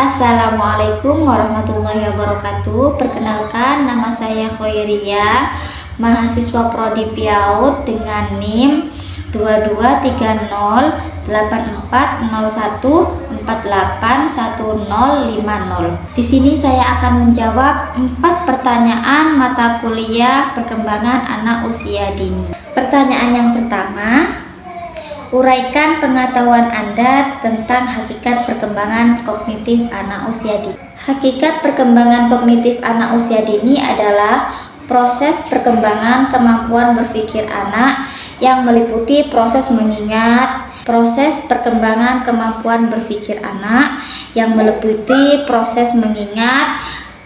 Assalamualaikum warahmatullahi wabarakatuh. Perkenalkan, nama saya Khoiria, mahasiswa Prodi PIAUD dengan NIM 223401481050. Di sini saya akan menjawab 4 pertanyaan mata kuliah perkembangan anak usia dini. Pertanyaan yang pertama, uraikan pengetahuan Anda tentang hakikat perkembangan kognitif anak usia dini. Hakikat perkembangan kognitif anak usia dini adalah proses perkembangan kemampuan berpikir anak yang meliputi proses mengingat, proses perkembangan kemampuan berpikir anak yang meliputi proses mengingat,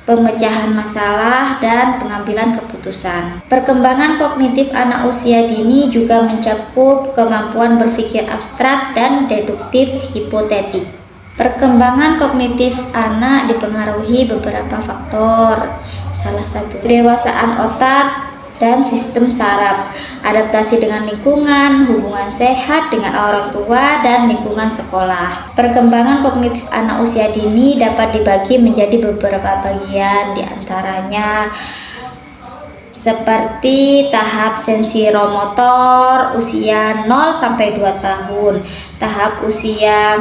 pemecahan masalah, dan pengambilan keputusan. Perkembangan kognitif anak usia dini juga mencakup kemampuan berpikir abstrak dan deduktif hipotetik. Perkembangan kognitif anak dipengaruhi beberapa faktor. Salah satu, kedewasaan otak dan sistem saraf, adaptasi dengan lingkungan, hubungan sehat dengan orang tua, dan lingkungan sekolah. Perkembangan kognitif anak usia dini dapat dibagi menjadi beberapa bagian, diantaranya seperti tahap sensoromotor usia 0-2 tahun, tahap usia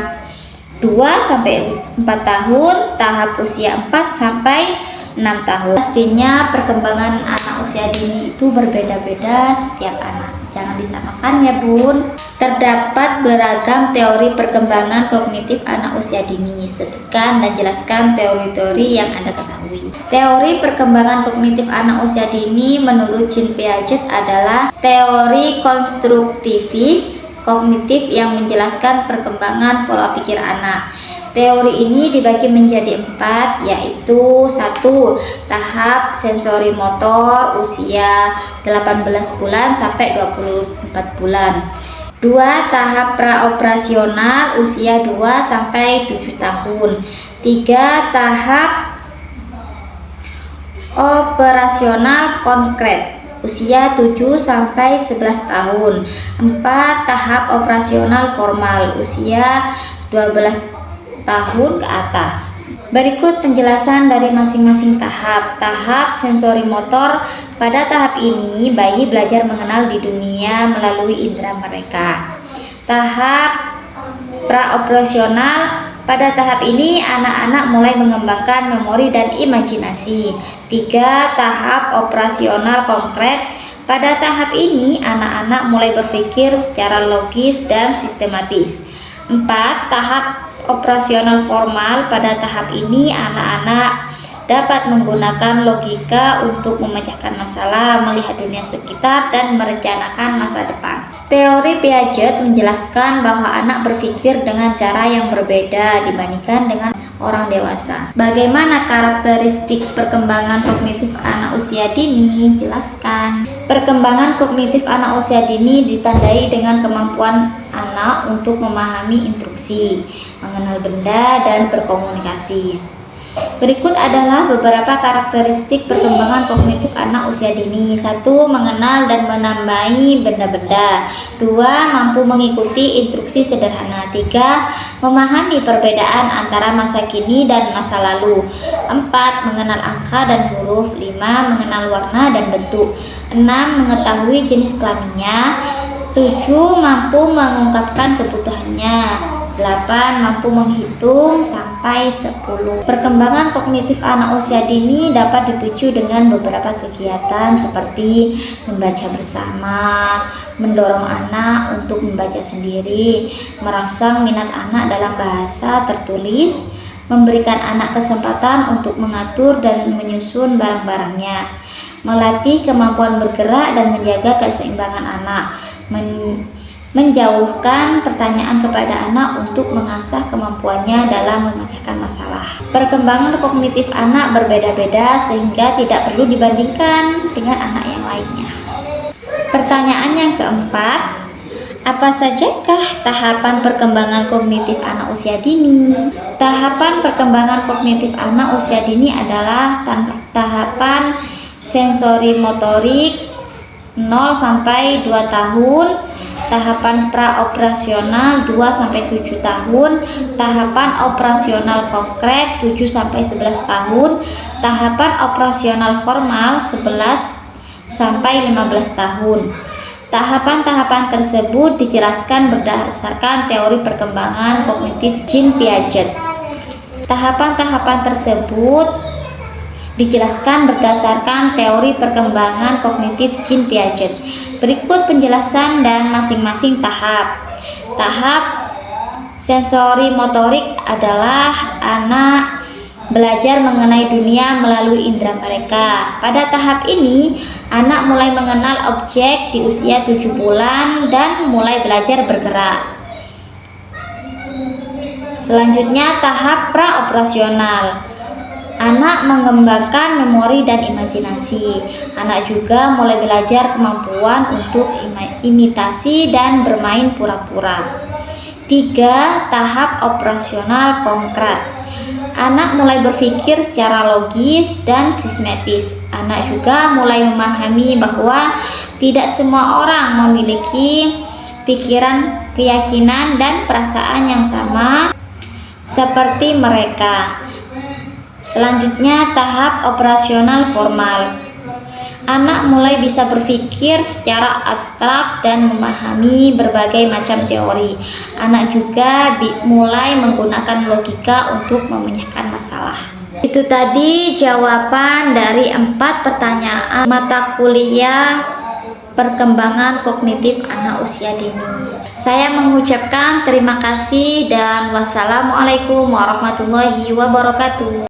2-4 tahun, tahap usia 4-6 tahun. Pastinya perkembangan anak usia dini itu berbeda-beda setiap anak. Jangan disamakan ya bun. Terdapat beragam teori perkembangan kognitif anak usia dini. Sebutkan dan jelaskan teori-teori yang Anda ketahui. Teori perkembangan kognitif anak usia dini menurut Jean Piaget adalah teori konstruktivis kognitif yang menjelaskan perkembangan pola pikir anak. Teori ini dibagi menjadi 4, yaitu 1. Tahap sensori motor usia 18 bulan sampai 24 bulan. 2. Tahap praoperasional usia 2-7 tahun. 3. Tahap operasional konkret usia 7-11 tahun. 4. Tahap operasional formal usia 12 tahun ke atas. Berikut penjelasan dari masing-masing tahap. Tahap sensori motor, pada tahap ini bayi belajar mengenal di dunia melalui indera mereka. Tahap praoperasional, pada tahap ini anak-anak mulai mengembangkan memori dan imajinasi. 3. Tahap operasional konkret, pada tahap ini anak-anak mulai berpikir secara logis dan sistematis. 4. Tahap operasional formal, pada tahap ini anak-anak dapat menggunakan logika untuk memecahkan masalah, melihat dunia sekitar, dan merencanakan masa depan. Teori Piaget menjelaskan bahwa anak berpikir dengan cara yang berbeda dibandingkan dengan orang dewasa. Bagaimana karakteristik perkembangan kognitif anak usia dini? Jelaskan. Perkembangan kognitif anak usia dini ditandai dengan kemampuan anak untuk memahami instruksi, mengenal benda, dan berkomunikasi. Berikut adalah beberapa karakteristik perkembangan kognitif anak usia dini. 1. Mengenal dan menamai benda-benda. 2. Mampu mengikuti instruksi sederhana. 3. Memahami perbedaan antara masa kini dan masa lalu. 4. Mengenal angka dan huruf. 5. Mengenal warna dan bentuk. 6. Mengetahui jenis kelaminnya. 7. Mampu mengungkapkan kebutuhannya. 8. Mampu menghitung sampai 10. Perkembangan kognitif anak usia dini dapat dipicu dengan beberapa kegiatan seperti membaca bersama, mendorong anak untuk membaca sendiri, merangsang minat anak dalam bahasa tertulis, memberikan anak kesempatan untuk mengatur dan menyusun barang-barangnya, melatih kemampuan bergerak dan menjaga keseimbangan anak, menjauhkan pertanyaan kepada anak untuk mengasah kemampuannya dalam memecahkan masalah. Perkembangan kognitif anak berbeda-beda sehingga tidak perlu dibandingkan dengan anak yang lainnya. Pertanyaan yang keempat, apa sajakah tahapan perkembangan kognitif anak usia dini? Tahapan perkembangan kognitif anak usia dini adalah tahapan sensori motorik 0-2 tahun, tahapan praoperasional 2-7 tahun, tahapan operasional konkret 7-11 tahun, tahapan operasional formal 11-15 tahun. Tahapan-tahapan tersebut dijelaskan berdasarkan teori perkembangan kognitif Jean Piaget. Tahapan-tahapan tersebut dijelaskan berdasarkan teori perkembangan kognitif Jean Piaget. Berikut penjelasan dan masing-masing tahap. Tahap sensori motorik adalah anak belajar mengenai dunia melalui indera mereka. Pada tahap ini, anak mulai mengenal objek di usia 7 bulan dan mulai belajar bergerak. Selanjutnya, tahap praoperasional. Anak mengembangkan memori dan imajinasi. Anak juga mulai belajar kemampuan untuk imitasi dan bermain pura-pura. 3. Tahap operasional konkret. Anak mulai berpikir secara logis dan sistematis. Anak juga mulai memahami bahwa tidak semua orang memiliki pikiran, keyakinan, dan perasaan yang sama seperti mereka. Selanjutnya, tahap operasional formal. Anak mulai bisa berpikir secara abstrak dan memahami berbagai macam teori. Anak juga mulai menggunakan logika untuk memecahkan masalah. Itu tadi jawaban dari 4 pertanyaan mata kuliah perkembangan kognitif anak usia dini. Saya mengucapkan terima kasih dan wassalamualaikum warahmatullahi wabarakatuh.